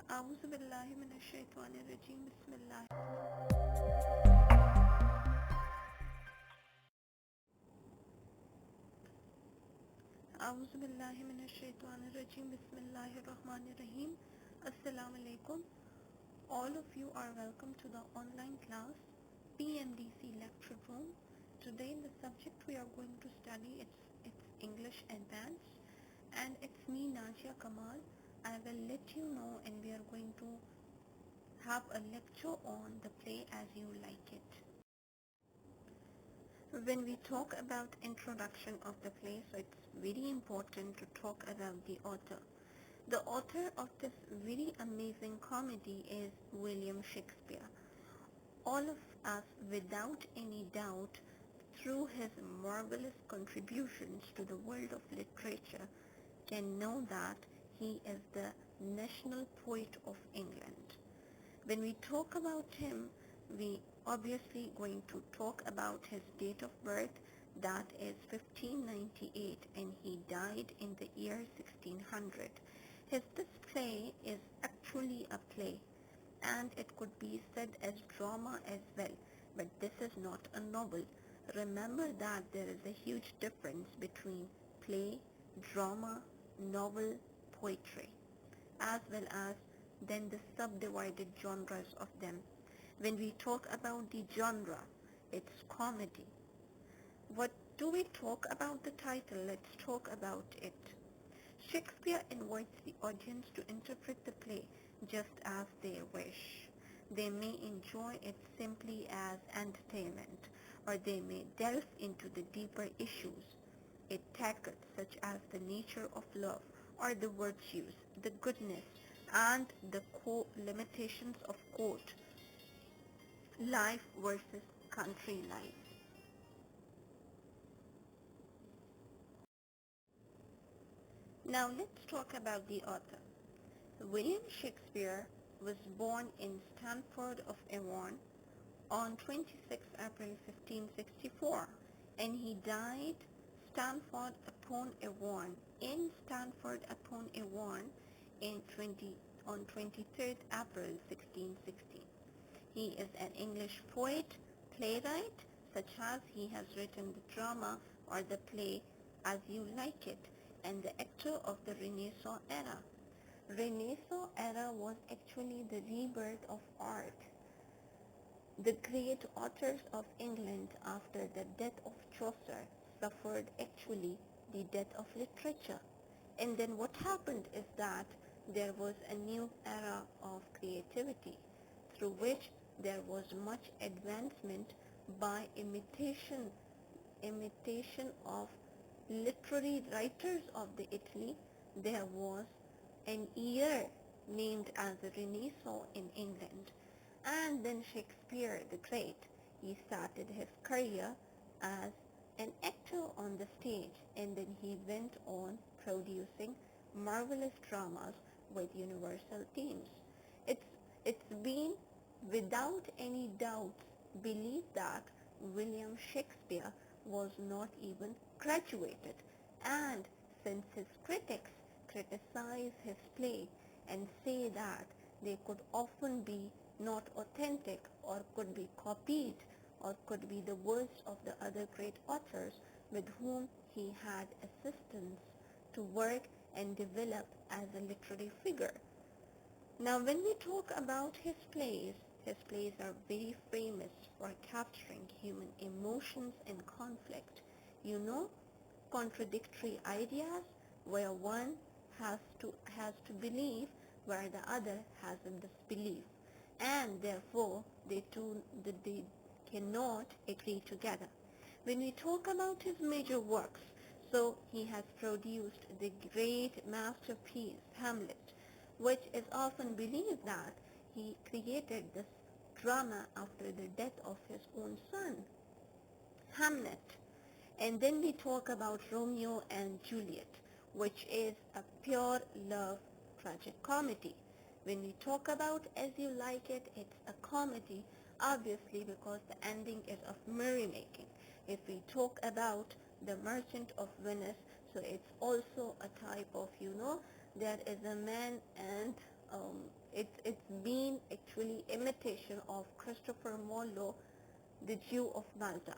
أعوذ بالله من الشيطان الرجيم بسم الله أعوذ بالله من الشيطان الرجيم بسم الله الرحمن الرحيم Assalamu alaikum. All of you are welcome to the online class PMDC lecture room. Today the subject we are going to study it's English Advanced, and it's me Najia Kamal. I will let you know, and we are going to have a lecture on the play As You Like It. When we talk about introduction of the play, so it's very important to talk about the author. The author of this very amazing comedy is William Shakespeare. All of us, without any doubt, through his marvelous contributions to the world of literature, can know that he is the national poet of England. When we talk about him, we obviously going to talk about his date of birth, that is 1598, and he died in the year 1600. This play is actually a play, and it could be said as drama as well, but this is not a novel. Remember that there is a huge difference between play, drama, novel, poetry, as well as then the subdivided genres of them. When we talk about the genre, it's comedy. What do we talk about the title? Let's talk about it. Shakespeare invites the audience to interpret the play just as they wish. They may enjoy it simply as entertainment, or they may delve into the deeper issues it tackles, such as the nature of love, or the virtues, the goodness, and the limitations of quote, life versus country life. Now let's talk about the author. William Shakespeare was born in Stamford-on-Avon on 26 April 1564, and he died Stamford-upon-Avon in Stamford-upon-Avon on 23rd April 1660. He is an English poet, playwright, such as he has written the drama or the play As You Like It, and the actor of the Renaissance era. Renaissance era was actually the rebirth of art. The great authors of England after the death of Chaucer suffered actually the death of literature. And then what happened is that there was a new era of creativity through which there was much advancement by imitation of literary writers of the Italy. There was an year named as the Renaissance in England. And then Shakespeare the Great, he started his career as an actor on the stage, and then he went on producing marvelous dramas with universal themes. It's, it's been without any doubt believed that William Shakespeare was not even graduated, and since his critics criticize his play and say that they could often be not authentic, or could be copied, or could be the words of the other great authors with whom he had assistance to work and develop as a literary figure. Now when we talk about his plays are very famous for capturing human emotions and conflict. You know, contradictory ideas where one has to believe where the other has a disbelief, and therefore they cannot agree together. When we talk about his major works, so he has produced the great masterpiece Hamlet, which is often believed that he created this drama after the death of his own son, Hamlet. And then we talk about Romeo and Juliet, which is a pure love tragic comedy. When we talk about As You Like It, it's a comedy, obviously because the ending is of merrymaking. If we talk about The Merchant of Venice, so it's also a type of, there is a man and it's been actually imitation of Christopher Marlowe, the Jew of Malta.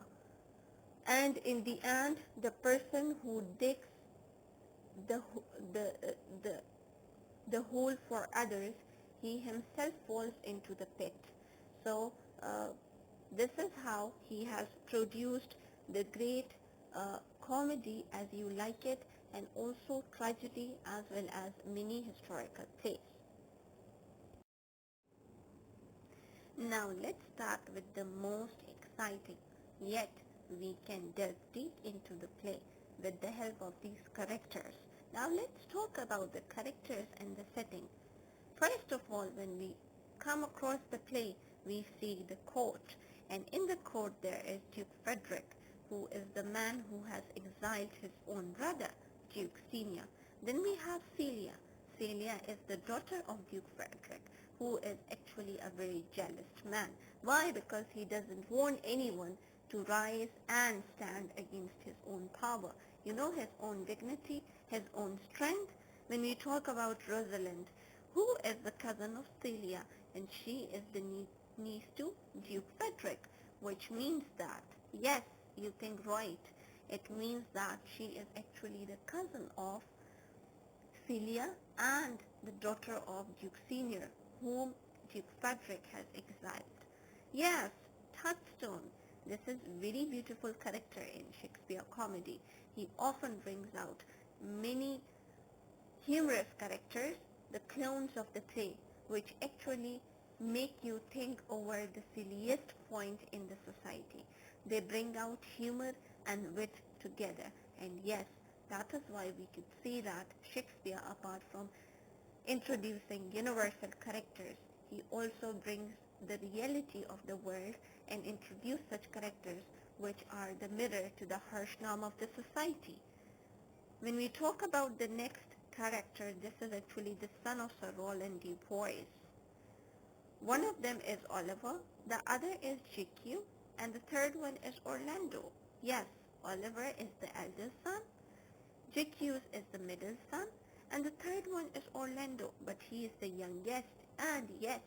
And in the end, the person who digs the the the the hole for others, he himself falls into the pit. So this is how he has produced the great comedy as you like it, and also tragedy as well as many historical plays. Now let's start with the most exciting, yet we can delve deep into the play with the help of these characters. Now let's talk about the characters and the setting. First of all, when we come across the play, we see the court, and in the court there is Duke Frederick, who is the man who has exiled his own brother, Duke Senior. Then we have Celia. Celia is the daughter of Duke Frederick, who is actually a very jealous man. Why? Because he doesn't want anyone to rise and stand against his own power. You know, his own dignity, his own strength. When we talk about Rosalind, who is the cousin of Celia, and she is the niece to Duke Frederick, which means that, yes, you think right, it means that she is actually the cousin of Celia and the daughter of Duke Senior, whom Duke Frederick has exiled. Yes, touchstone. This is very beautiful character in Shakespeare comedy. He often brings out many humorous characters, the clones of the play, which actually make you think over the silliest point in the society. They bring out humor and wit together. And yes, that is why we could see that Shakespeare, apart from introducing universal characters, he also brings the reality of the world and introduce such characters which are the mirror to the harsh norm of the society. When we talk about the next character, this is actually the son of Sir Roland de Boys. One of them is Oliver, the other is GQ, and the third one is Orlando. Yes, Oliver is the eldest son, GQ is the middle son, and the third one is Orlando, but he is the youngest. And yes,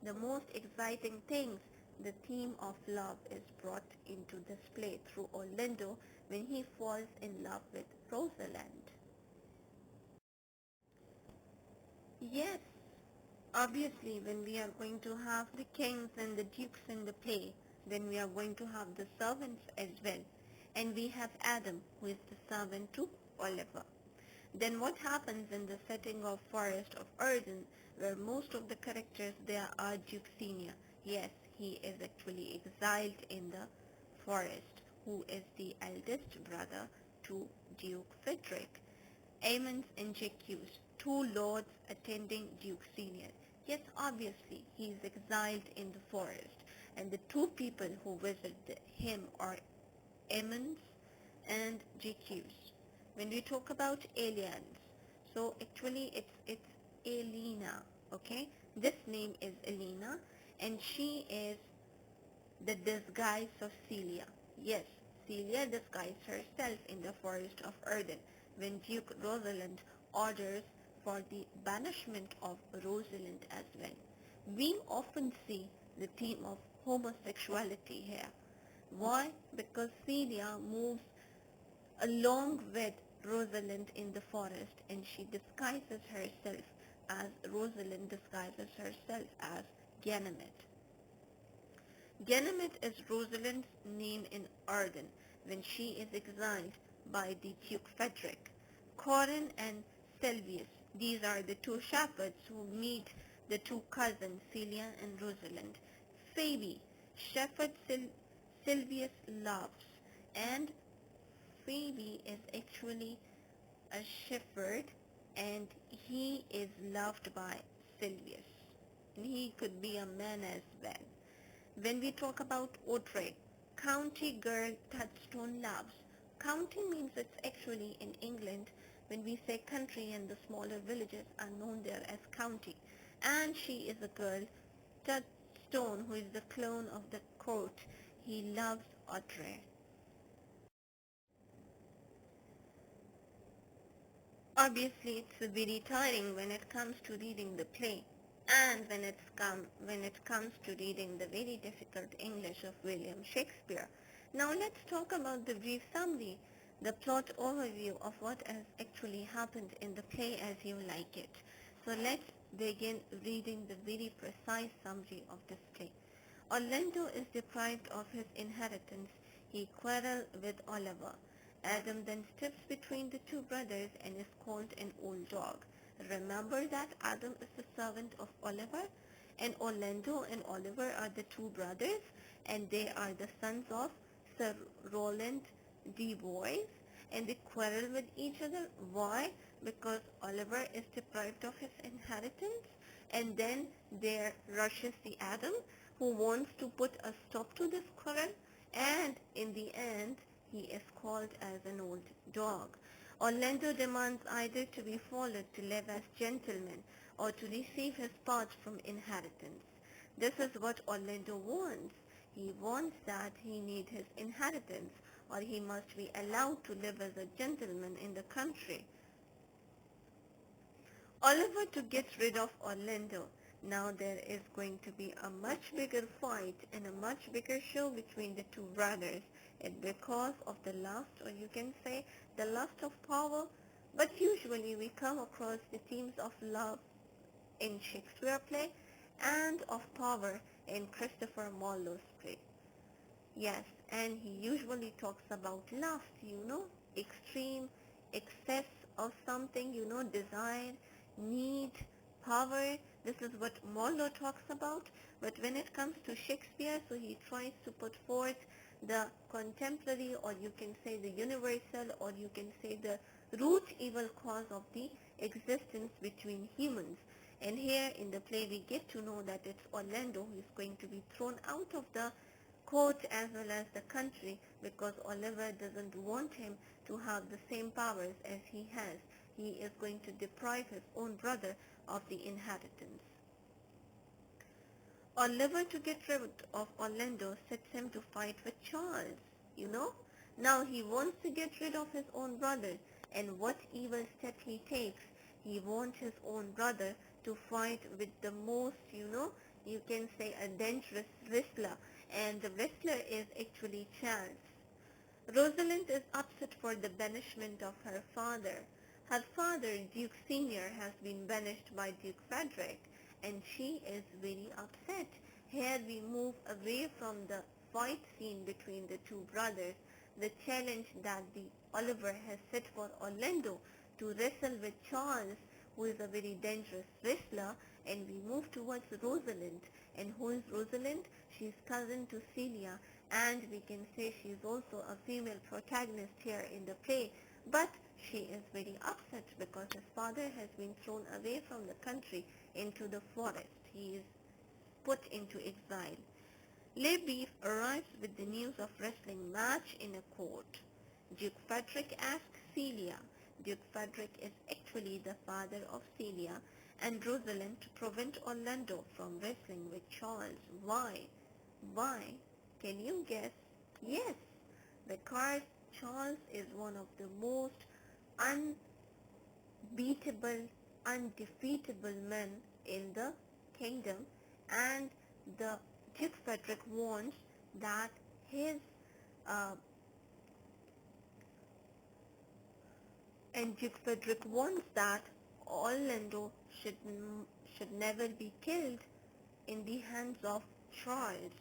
the most exciting things, the theme of love is brought into this play through Orlando when he falls in love with Rosalind. Yes, obviously when we are going to have the kings and the dukes in the play, then we are going to have the servants as well. And we have Adam, who is the servant to Oliver. Then what happens in the setting of Forest of Arden, where most of the characters there are Duke Senior? Yes, he is actually exiled in the forest, who is the eldest brother to Duke Frederick. Amons and Jacques, two lords attending Duke Senior. Yes, obviously, he is exiled in the forest, and the two people who visit him are Amons and Jacques. When we talk about aliens, so actually it's Elena, okay? This name is Elena, and she is the disguise of Celia. Yes, Celia disguised herself in the forest of Arden when Duke Rosalind orders for the banishment of Rosalind as well. We often see the theme of homosexuality here. Why? Because Celia moves along with Rosalind in the forest, and she disguises herself as Rosalind disguises herself as Ganymede. Ganymede is Rosalind's name in Arden when she is exiled by the Duke Frederick. Corin and Silvius, these are the two shepherds who meet the two cousins Celia and Rosalind. Phoebe, shepherd Silvius loves, and Phoebe is actually a shepherd, and he is loved by Silvius. And he could be a man as well. When we talk about Audrey, county girl touchstone loves. County means it's actually in England when we say country, and the smaller villages are known there as county. And she is a girl, touchstone, who is the clone of the court. He loves Audrey. Obviously, it's very tiring when it comes to reading the play, and when it comes to reading the very difficult English of William Shakespeare. Now let's talk about the brief summary, the plot overview of what has actually happened in the play as you like it. So let's begin reading the very precise summary of this play. Orlando is deprived of his inheritance. He quarrels with Oliver. Adam then steps between the two brothers and is called an old dog. Remember that Adam is the servant of Oliver, and Orlando and Oliver are the two brothers, and they are the sons of Sir Roland de Boys, and they quarrel with each other. Why? Because Oliver is deprived of his inheritance, and then there rushes the Adam who wants to put a stop to this quarrel, and in the end he is called as an old dog. Orlando demands either to be followed to live as gentleman or to receive his part from inheritance. This is what Orlando wants. He wants that he need his inheritance, or he must be allowed to live as a gentleman in the country. Oliver to get rid of Orlando. Now there is going to be a much bigger fight and a much bigger show between the two brothers. It's because of the lust, or you can say the lust of power. But usually we come across the themes of love in Shakespeare play and of power in Christopher Marlowe's play. Yes, and he usually talks about lust, extreme excess of something, desire, need, power. This is what Marlowe talks about. But when it comes to Shakespeare, so he tries to put forth the contemporary, or you can say the universal, or you can say the root evil cause of the existence between humans. And here in the play we get to know that it's Orlando who is going to be thrown out of the court as well as the country, because Oliver doesn't want him to have the same powers as he has. He is going to deprive his own brother of the inheritance. Oliver, to get rid of Orlando, sets him to fight with Charles, you know. Now he wants to get rid of his own brother, and what evil step he takes? He wants his own brother to fight with the most, you can say a dangerous wrestler, and the wrestler is actually Charles. Rosalind is upset for the banishment of her father. Her father, Duke Senior, has been banished by Duke Frederick, and she is very upset. Here we move away from the fight scene between the two brothers, the challenge that the Oliver has set for Orlando to wrestle with Charles, who is a very dangerous wrestler, and we move towards Rosalind. And who is Rosalind? She is cousin to Celia, and we can say she is also a female protagonist here in the play, but she is very upset because his father has been thrown away from the country into the forest. He is put into exile. Lebeef arrives with the news of wrestling match in a court. Duke Frederick asks Celia. Duke Frederick is actually the father of Celia and Rosalind, to prevent Orlando from wrestling with Charles. Why? Why? Can you guess? Yes, because Charles is one of the most unbeatable, undefeatable men in the kingdom, and the Duke Frederick wants that his uh, and Duke Frederick wants that Orlando should never be killed in the hands of Charles,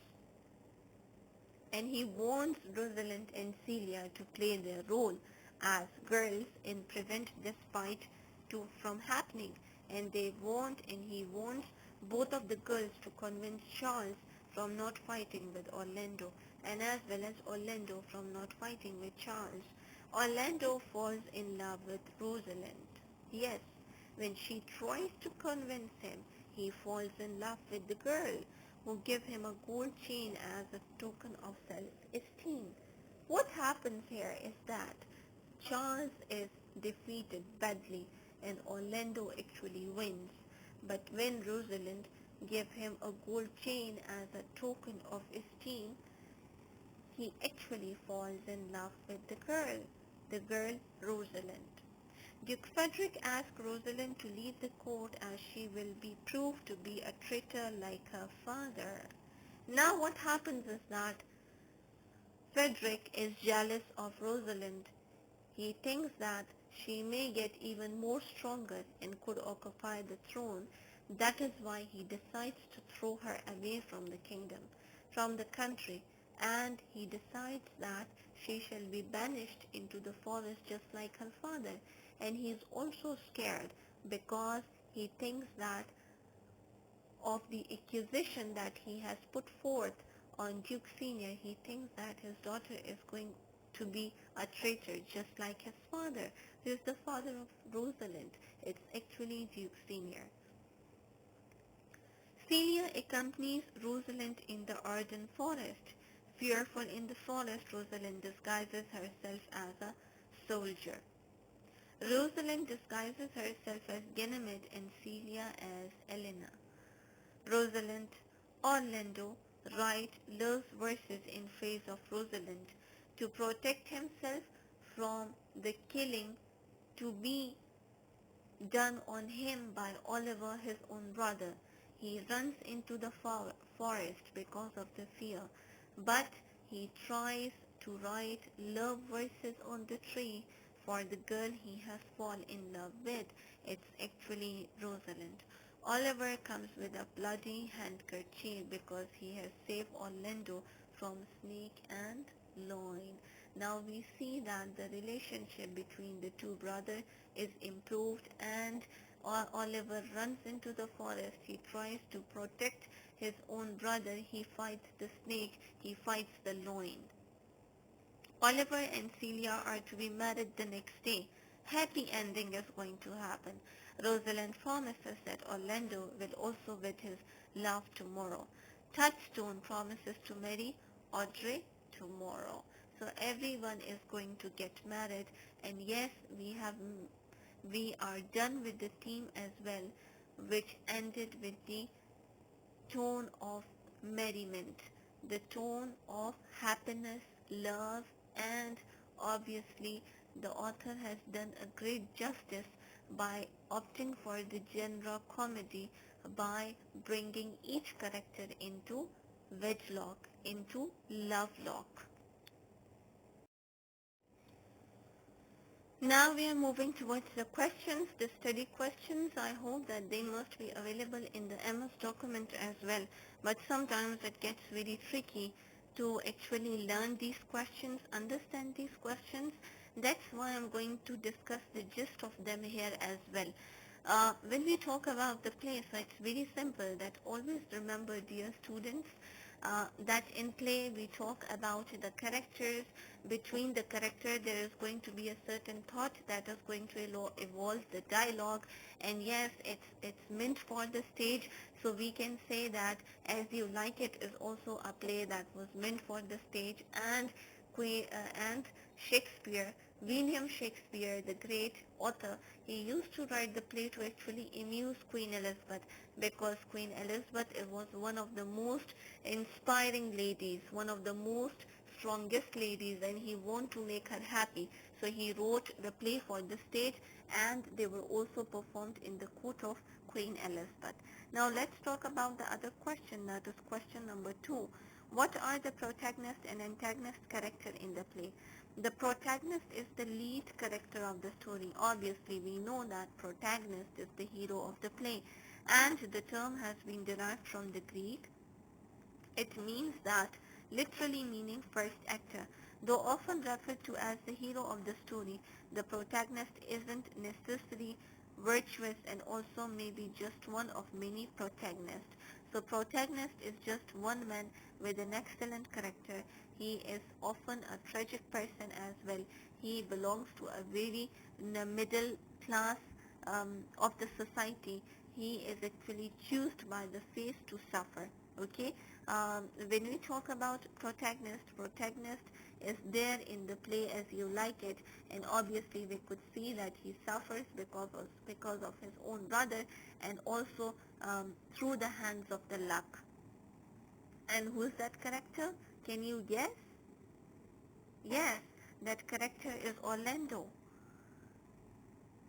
and he wants Rosalind and Celia to play their role as girls in prevent this fight from happening, and he wants both of the girls to convince Charles from not fighting with Orlando, and as well as Orlando from not fighting with Charles. Orlando falls in love with Rosalind. Yes, when she tries to convince him, he falls in love with the girl, who give him a gold chain as a token of self-esteem. What happens here is that Charles is defeated badly and Orlando actually wins. But when Rosalind gives him a gold chain as a token of esteem, he actually falls in love with the girl Rosalind. Duke Frederick asked Rosalind to leave the court as she will be proved to be a traitor like her father. Now what happens is that Frederick is jealous of Rosalind. He thinks that she may get even more stronger and could occupy the throne. That is why he decides to throw her away from the kingdom, from the country, and he decides that she shall be banished into the forest just like her father. And he is also scared because he thinks that of the accusation that he has put forth on Duke Senior, he thinks that his daughter is going to be a traitor just like his father, who is the father of Rosalind. It's actually Duke Senior. Celia accompanies Rosalind in the Arden forest. Fearful in the forest, Rosalind disguises herself as a soldier. Rosalind disguises herself as Ganymede and Celia as Elena. Rosalind, Orlando writes love verses in praise of Rosalind to protect himself from the killing to be done on him by Oliver, his own brother. He runs into the forest because of the fear, but he tries to write love verses on the tree for the girl he has fallen in love with. It's actually Rosalind. Oliver comes with a bloody handkerchief because he has saved Orlando from snake and loin. Now we see that the relationship between the two brothers is improved, and Oliver runs into the forest. He tries to protect his own brother. He fights the snake. He fights the loin. Oliver and Celia are to be married the next day. Happy ending is going to happen. Rosalind promises that Orlando will also wed his love tomorrow. Touchstone promises to marry Audrey tomorrow. So everyone is going to get married, and yes, we are done with the theme as well, which ended with the tone of merriment, the tone of happiness, love, and obviously the author has done a great justice by opting for the genre comedy, by bringing each character into wedlock, into lovelock. Now we are moving towards the questions, the study questions. I hope that they must be available in the MS document as well. But sometimes it gets very tricky to actually learn these questions, understand these questions. That's why I'm going to discuss the gist of them here as well. When we talk about the play, so it's very simple that always remember, dear students, that in play we talk about the characters. Between the character there is going to be a certain thought that is going to evolve the dialogue, and yes, it's meant for the stage, so we can say that As You Like It is also a play that was meant for the stage. And Shakespeare, William Shakespeare, the great author, he used to write the play to actually amuse Queen Elizabeth, because Queen Elizabeth was one of the most inspiring ladies, one of the most strongest ladies, and he wanted to make her happy. So he wrote the play for the stage, and they were also performed in the court of Queen Elizabeth. Now let's talk about the other question, that is question number 2. What are the protagonist and antagonist character in the play? The protagonist is the lead character of the story. Obviously, we know that protagonist is the hero of the play, and the term has been derived from the Greek. It means that, literally meaning first actor. Though often referred to as the hero of the story, the protagonist isn't necessarily virtuous and also may be just one of many protagonists. So protagonist is just one man with an excellent character. He is often a tragic person as well. He belongs to a very middle class of the society. He is actually chosen by the face to suffer. Okay, when we talk about protagonist is there in the play As You Like It, and obviously we could see that he suffers because of his own brother, and also through the hands of the luck. And who's that character? Can you guess? Yes, that character is Orlando.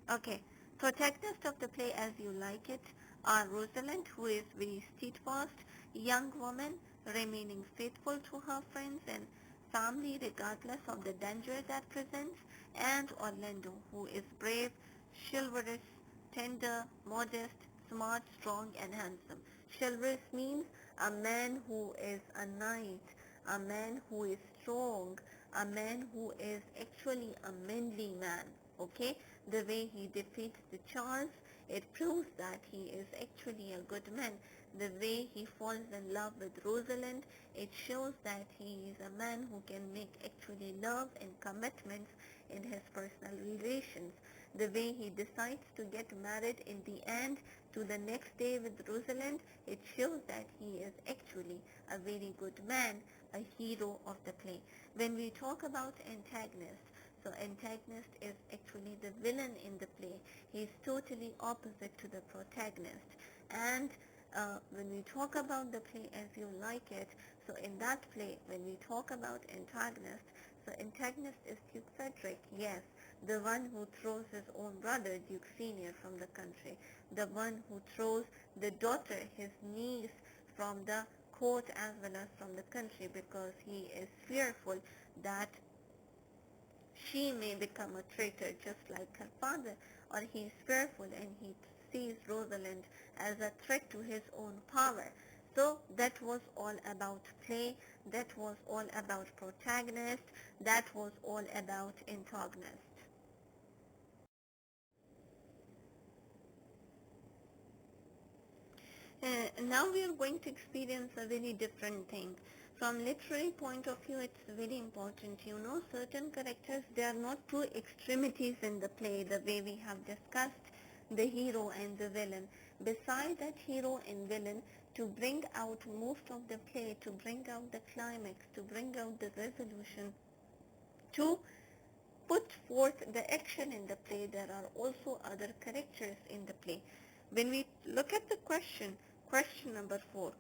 Okay, protagonists of the play As You Like It are Rosalind, who is very steadfast, young woman remaining faithful to her friends and family regardless of the danger that presents, and Orlando, who is brave, chivalrous, tender, modest, smart, strong, and handsome. Chivalrous means a man who is a knight, a man who is strong, a man who is actually a manly man. Okay, the way he defeats the Charles, it proves that he is actually a good man. The way he falls in love with Rosalind, it shows that he is a man who can make actually love and commitments in his personal relations. The way he decides to get married in the end to the next day with Rosalind, it shows that he is actually a very good man, a hero of the play. When we talk about antagonist, so antagonist is actually the villain in the play. He is totally opposite to the protagonist. And when we talk about the play As You Like It, so in that play, when we talk about antagonist, so antagonist is Duke Frederick, yes, the one who throws his own brother, Duke Senior, from the country, the one who throws the daughter, his niece, from the court as well as from the country because he is fearful that she may become a traitor just like her father, or he is fearful and he sees Rosalind as a threat to his own power. So that was all about play, that was all about protagonist, that was all about antagonist. Now we are going to experience a very different thing. From literary point of view, it's very important. You know, certain characters, they are not two extremities in the play, the way we have discussed the hero and the villain. Beside that hero and villain, to bring out most of the play, to bring out the climax, to bring out the resolution, to put forth the action in the play, there are also other characters in the play. When we look at the question number 4,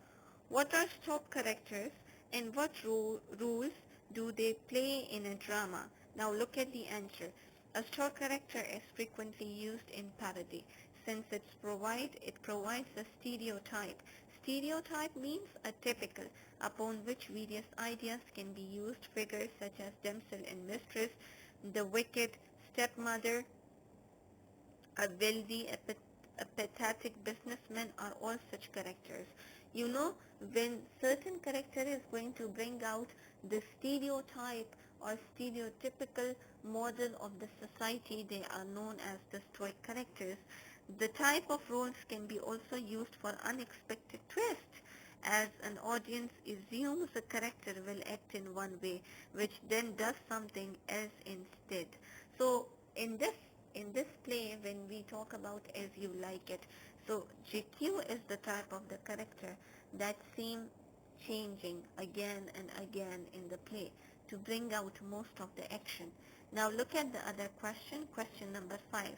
what are stop characters and what roles do they play in a drama? Now look at the answer. A stop character is frequently used in parody since it provides a stereotype. Stereotype means a typical upon which various ideas can be used. Figures such as damsel in mistress, the wicked stepmother, a wealthy, a pathetic businessman are all such characters. You know, when certain character is going to bring out the stereotype or stereotypical model of the society, they are known as the stoic characters. The type of roles can be also used for unexpected twist, as an audience assumes a character will act in one way, which then does something else instead. So in this play, when we talk about As You Like It, so GQ is the type of the character that seem changing again and again in the play to bring out most of the action. Now look at the other question number 5.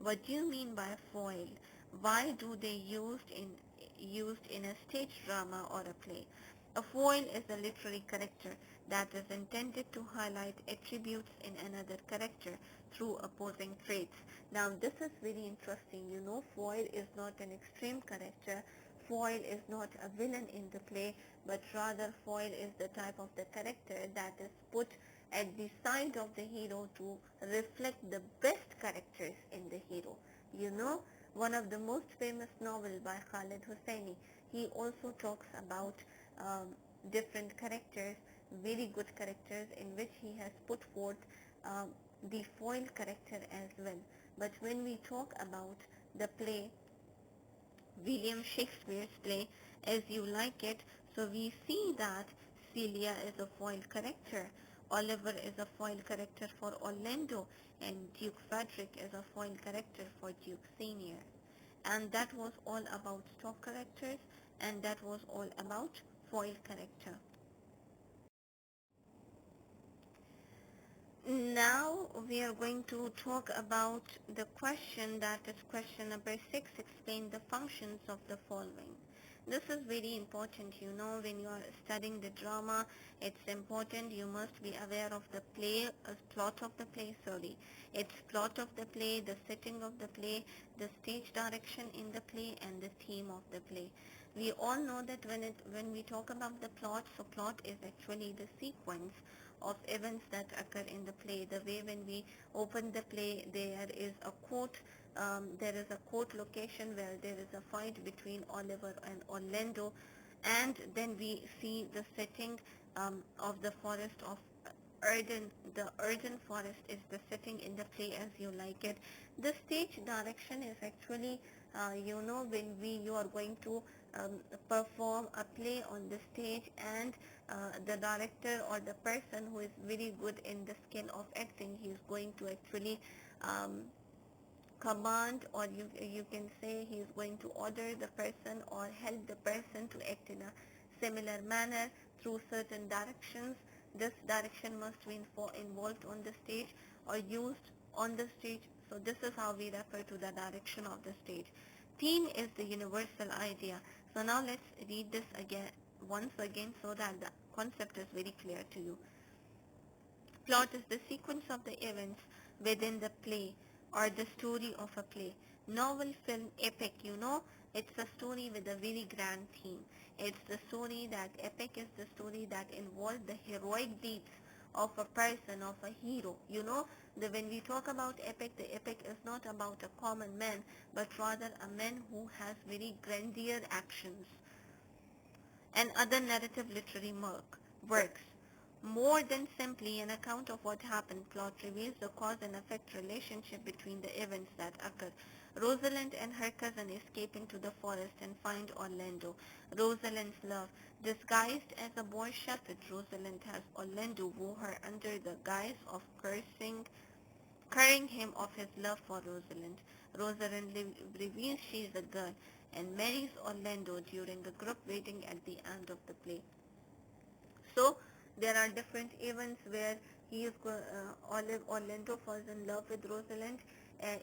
What do you mean by foil? Why do they used in a stage drama or a play? A foil is a literary character that is intended to highlight attributes in another character through opposing traits. Now this is very interesting. You know, foil is not an extreme character. Foil is not a villain in the play, but rather foil is the type of the character that is put at the side of the hero to reflect the best characters in the hero. You know, one of the most famous novel by Khalid Hosseini, he also talks about um, different characters, very good characters in which he has put forth um, the foil character as well. But when we talk about the play, William Shakespeare's play As You Like It, so we see that Celia is a foil character, Oliver is a foil character for Orlando, and Duke Frederick is a foil character for Duke Senior. And that was all about stock characters, and that was all about foil character. Now we are going to talk about the question, that is question number 6, explain the functions of the following. This is very important, when you are studying the drama. It's important you must be aware of the plot of the play, sorry. It's plot of the play, the setting of the play, the stage direction in the play, and the theme of the play. We all know that when we talk about the plot, so plot is actually the sequence of events that occur in the play. The way when we open the play, there is a court location where there is a fight between Oliver and Orlando, and then we see the setting of the forest of Arden. The Arden forest is the setting in the play as you like it. The stage direction is actually, when you are going to perform a play on the stage, and the director or the person who is very good in the skill of acting, he is going to actually um, command, or you can say he is going to order the person or help the person to act in a similar manner through certain directions. This direction must be involved on the stage or used on the stage. So this is how we refer to the direction of the stage. Theme is the universal idea. So now let's read this again once again so that the concept is very clear to you. Plot is the sequence of the events within the play or the story of a play. Novel, film, epic, it's a story with a very grand theme. It's the story that epic is the story that involves the heroic deeds of a person, of a hero. When we talk about epic, the epic is not about a common man, but rather a man who has very grandeur actions. And other narrative literary works. More than simply an account of what happened, plot reveals the cause and effect relationship between the events that occur. Rosalind and her cousin escape into the forest and find Orlando. Rosalind's love. Disguised as a boy shepherd, Rosalind has Orlando woo her under the guise of curing him of his love for Rosalind. Rosalind reveals she is a girl and marries Orlando during a group wedding at the end of the play. So there are different events where Orlando falls in love with Rosalind.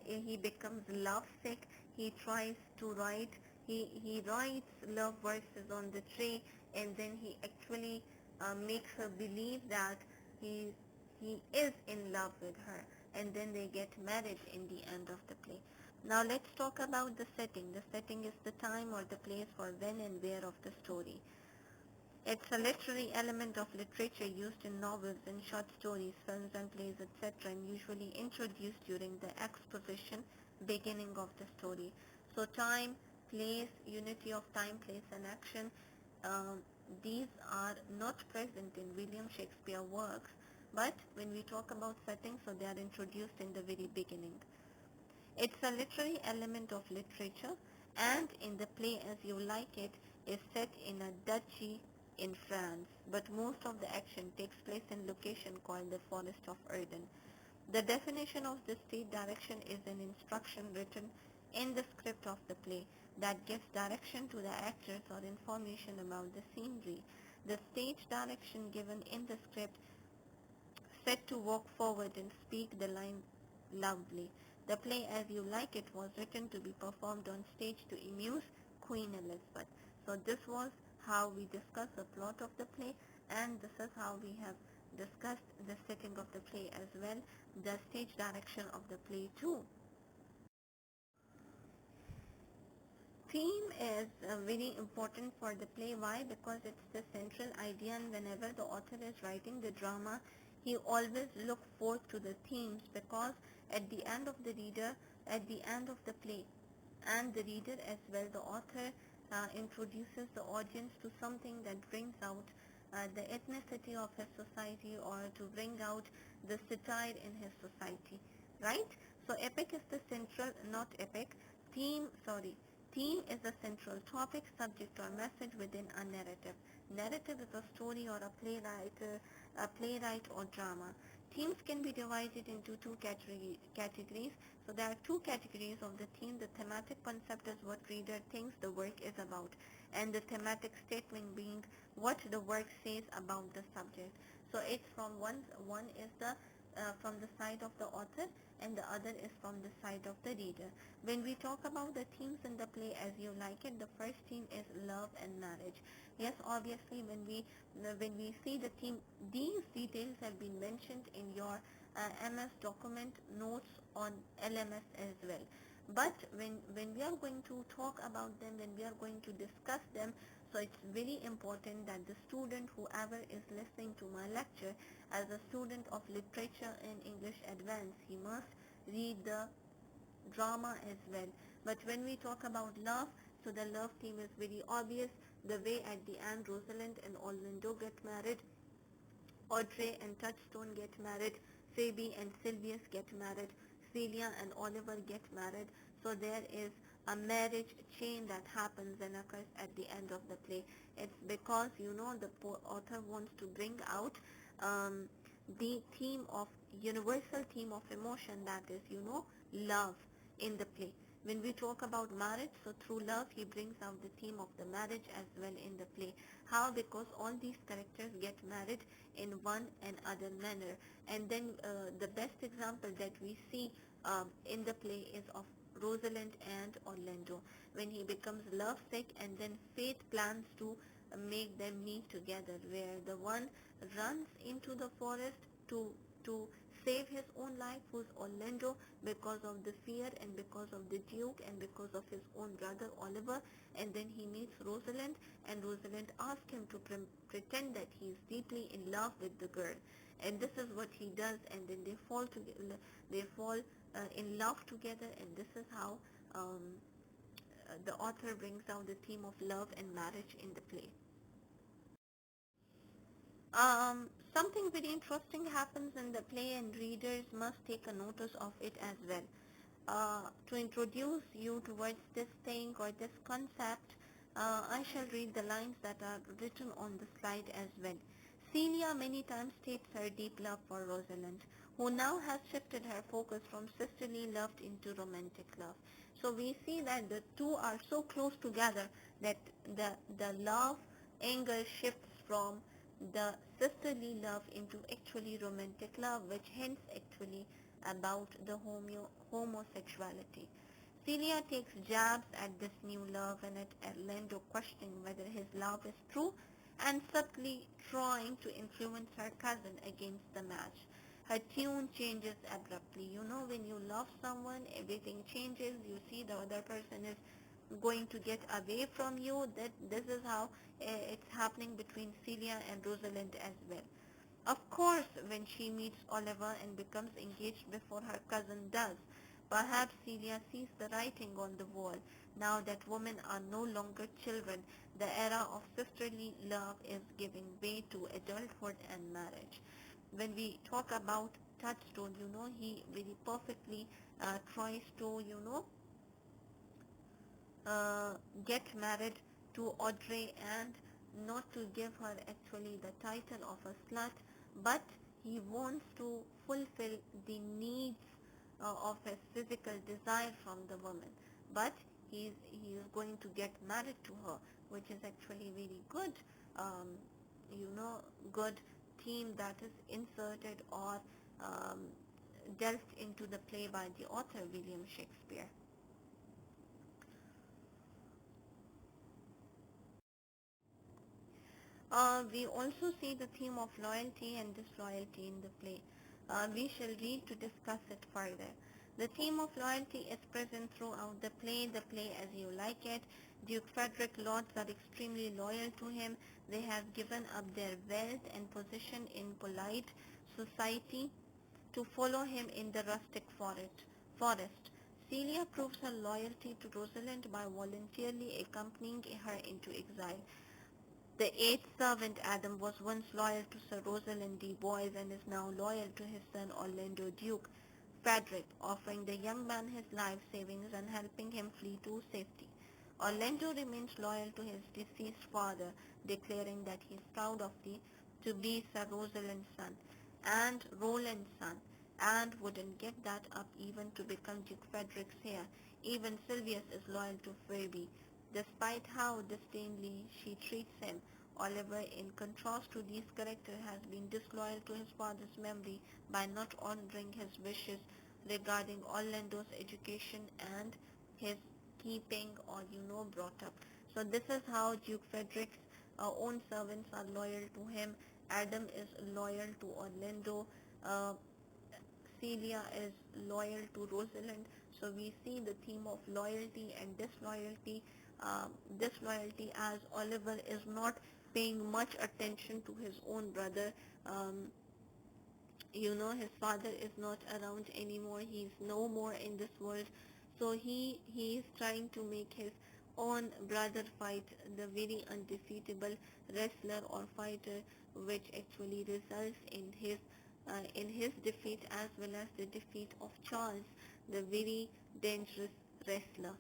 He becomes lovesick. He tries to write. He writes love verses on the tree, and then he actually makes her believe that he he is in love with her, and then they get married in the end of the play. Now let's talk about the setting. The setting is the time or the place for when and where of the story. It's a literary element of literature used in novels and short stories, films and plays, etc., and usually introduced during the exposition beginning of the story. So time, place, unity of time, place, and action, um, these are not present in William Shakespeare works, but when we talk about settings, so they are introduced in the very beginning. It's a literary element of literature, and in the play As You Like It is set in a duchy in France, but most of the action takes place in location called the Forest of Arden. The definition of the stage direction is an instruction written in the script of the play that gives direction to the actors or information about the scenery. The stage direction given in the script set to walk forward and speak the line loudly. The play As You Like It was written to be performed on stage to amuse Queen Elizabeth. So this was how we discussed the plot of the play, and this is how we have discussed the setting of the play as well, the stage direction of the play too. Theme is very important for the play. Why? Because it's the central idea, and whenever the author is writing the drama, he always look forward to the themes, because at the end of the play, and the reader as well, the author introduces the audience to something that brings out the ethnicity of his society, or to bring out the satire in his society, right? So epic is the central, not epic, theme is a central topic, subject or message within a narrative. Narrative is a story or a playwright or drama. Themes can be divided into two categories. So there are two categories of the theme. The thematic concept is what reader thinks the work is about, and the thematic statement being what the work says about the subject. So it's from one is the from the side of the author, and the other is from the side of the reader. When we talk about the themes in the play as you like it, the first theme is love and marriage. Yes, obviously when we see the theme, these details have been mentioned in your MS document notes on LMS as well. But when we are going to talk about them, when we are going to discuss them, so it's very important that the student, whoever is listening to my lecture, as a student of literature and English advanced, he must read the drama as well. But when we talk about love, so the love theme is very obvious. The way at the end Rosalind and Orlando get married, Audrey and Touchstone get married, Phoebe and Sylvius get married, Celia and Oliver get married. So there is a marriage chain that happens and occurs at the end of the play. It's because, the author wants to bring out um, the theme of, universal theme of emotion, that is, love in the play. When we talk about marriage, so through love he brings out the theme of the marriage as well in the play. How? Because all these characters get married in one and other manner. And then the best example that we see in the play is of Rosalind and Orlando, when he becomes lovesick and then fate plans to make them meet together, where the one runs into the forest to save his own life, who's Orlando, because of the fear and because of the Duke and because of his own brother Oliver. And then he meets Rosalind, and Rosalind asks him to pretend that he is deeply in love with the girl, and this is what he does, and then they fall in love together, and this is how the author brings out the theme of love and marriage in the play. Something very interesting happens in the play, and readers must take a notice of it as well. To introduce you towards this thing or this concept, I shall read the lines that are written on the slide as well. Celia many times states her deep love for Rosalind, who now has shifted her focus from sisterly love into romantic love. So we see that the two are so close together that the love angle shifts from the sisterly love into actually romantic love, which hints actually about the homosexuality. Celia takes jabs at this new love and at Orlando questioning whether his love is true and subtly trying to influence her cousin against the match. Her tune changes abruptly. When you love someone, everything changes. You see the other person is going to get away from you. That this is how it's happening between Celia and Rosalind as well. Of course, when she meets Oliver and becomes engaged before her cousin does, perhaps Celia sees the writing on the wall. Now that women are no longer children, the era of sisterly love is giving way to adulthood and marriage. When we talk about Touchstone, he very perfectly tries to, uh, get married to Audrey, and not to give her actually the title of a slut, but he wants to fulfill the needs of his physical desire from the woman. But he is going to get married to her, which is actually very good, um, good theme that is inserted or um, delved into the play by the author William Shakespeare. We also see the theme of loyalty and disloyalty in the play. We shall read to discuss it further. The theme of loyalty is present throughout the play as you like it. Duke Frederick lords are extremely loyal to him. They have given up their wealth and position in polite society to follow him in the rustic forest. Celia proves her loyalty to Rosalind by voluntarily accompanying her into exile. The eighth servant, Adam, was once loyal to Sir Rosalind D. Boys and is now loyal to his son Orlando Duke Frederick, offering the young man his life savings and helping him flee to safety. Orlando remains loyal to his deceased father, declaring that he is proud to be Sir Rosalind's son and Roland's son, and wouldn't give that up even to become Duke Frederick's heir. Even Sylvius is loyal to Phoebe, despite how disdainfully she treats him. Oliver, in contrast to these characters, has been disloyal to his father's memory by not honoring his wishes regarding Orlando's education and his keeping or brought up. So this is how Duke Frederick's own servants are loyal to him. Adam is loyal to Orlando. Uh, Celia is loyal to Rosalind. So we see the theme of loyalty and disloyalty. Disloyalty, as Oliver is not paying much attention to his own brother. Um, his father is not around anymore. He's no more in this world. So he is trying to make his own brother fight the very undefeatable wrestler or fighter, which actually results in his defeat as well as the defeat of Charles, the very dangerous wrestler.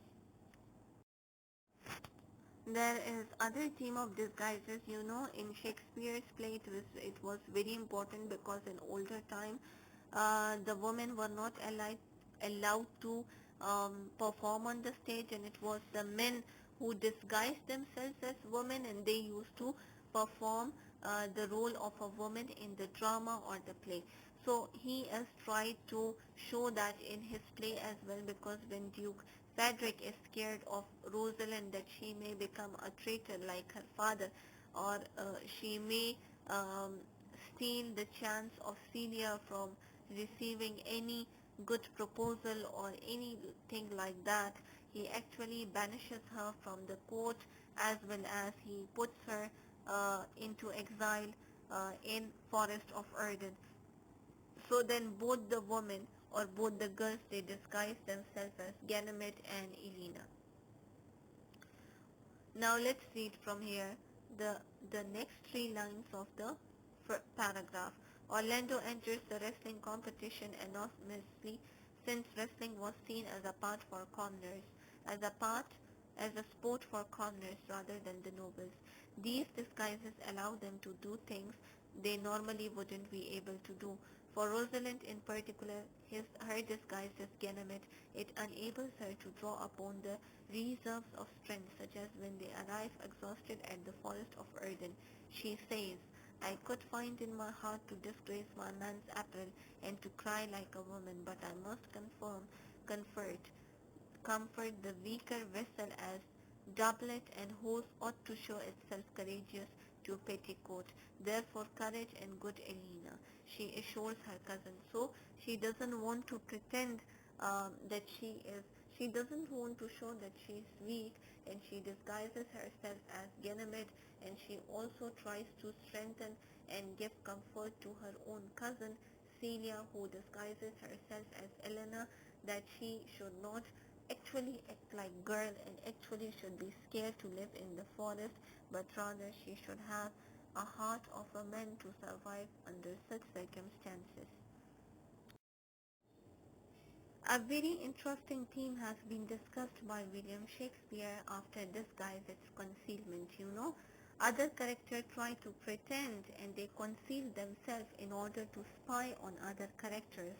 There is other theme of disguises, in Shakespeare's play it was very important because in older time the women were not allowed to perform on the stage, and it was the men who disguised themselves as women, and they used to perform the role of a woman in the drama or the play. So he has tried to show that in his play as well, because when Duke Frederick is scared of Rosalind, that she may become a traitor like her father, or she may um, steal the chance of Celia from receiving any good proposal or anything like that. He actually banishes her from the court, as well as he puts her into exile in Forest of Arden. So then both the women or both the girls, they disguise themselves as Ganymede and Elena. Now let's read from here the next three lines of the paragraph. Orlando enters the wrestling competition anonymously, since wrestling was seen as a part for commoners, as a part as a sport for commoners rather than the nobles. These disguises allow them to do things they normally wouldn't be able to do. For Rosalind in particular, her disguise as Ganymede, it enables her to draw upon the reserves of strength, such as when they arrive exhausted at the forest of Arden. She says, I could find in my heart to disgrace my man's apparel and to cry like a woman, but I must comfort, comfort the weaker vessel, as doublet and hose ought to show itself courageous to petticoat. Therefore courage and good Elena, she assures her cousin. So she doesn't want to pretend that she doesn't want to show that she is weak, and she disguises herself as Ganymede, and she also tries to strengthen and give comfort to her own cousin Celia, who disguises herself as Elena, that she should not actually act like girl and actually should be scared to live in the forest, but rather she should have a heart of a man to survive under such circumstances. A very interesting theme has been discussed by William Shakespeare after disguise its concealment. Other characters try to pretend and they conceal themselves in order to spy on other characters.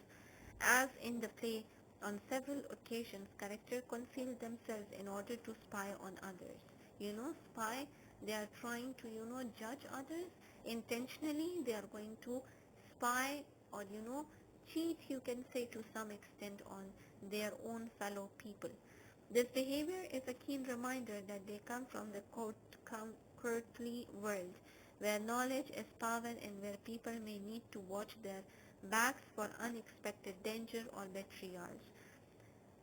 As in the play, on several occasions, characters conceal themselves in order to spy on others. Spy, they are trying to, judge others. Intentionally, they are going to spy or, cheat, you can say, to some extent on their own fellow people. This behavior is a keen reminder that they come from the courtly world, where knowledge is power and where people may need to watch their backs for unexpected danger or betrayals.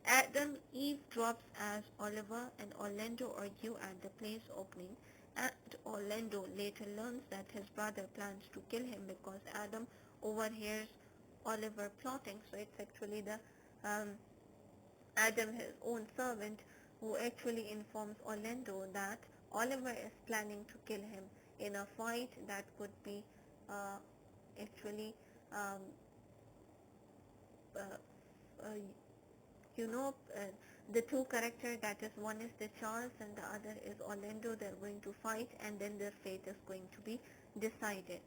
Adam eavesdrops as Oliver and Orlando argue at the play's opening, and Orlando later learns that his brother plans to kill him because Adam overhears Oliver plotting. So it's actually the Adam, his own servant, who actually informs Orlando that Oliver is planning to kill him in a fight that could be uh, actually um, uh, uh, you know uh, the two characters, that is, one is the Charles and the other is Orlando. They're going to fight and then their fate is going to be decided.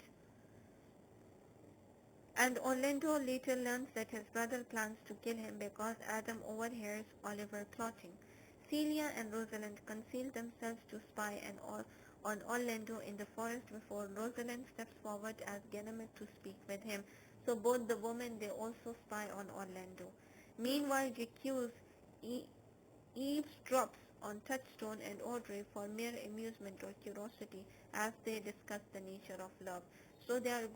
And Orlando later learns that his brother plans to kill him because Adam overhears Oliver plotting. Celia and Rosalind conceal themselves to spy, and on Orlando in the forest before Rosalind steps forward as Ganymede to speak with him. So both the women, they also spy on Orlando. Meanwhile, Jacques e- eavesdrops on Touchstone and Audrey for mere amusement or curiosity as they discuss the nature of love. So they are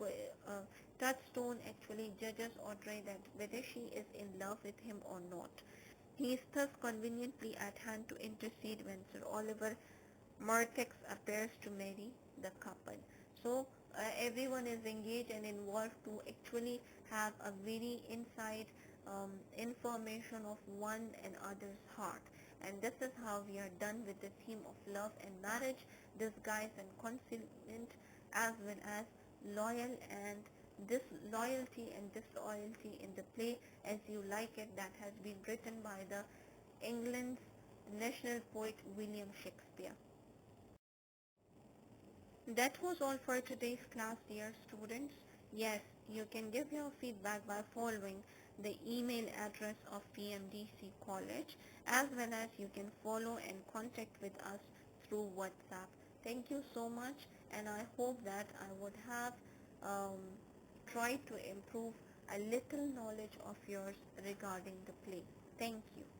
Touchstone actually judges Audrey that whether she is in love with him or not. He is thus conveniently at hand to intercede when Sir Oliver Martex appears to marry the couple. So everyone is engaged and involved to actually have a very inside information of one and other's heart. And this is how we are done with the theme of love and marriage, disguise and concealment, as well as loyal and disloyalty and disloyalty in the play As You Like It, that has been written by the England's national poet William Shakespeare. That was all for today's class, dear students. Yes, you can give your feedback by following the email address of PMDC College, as well as you can follow and contact with us through WhatsApp. Thank you so much, and I hope that I would have um, tried to improve a little knowledge of yours regarding the play. Thank you.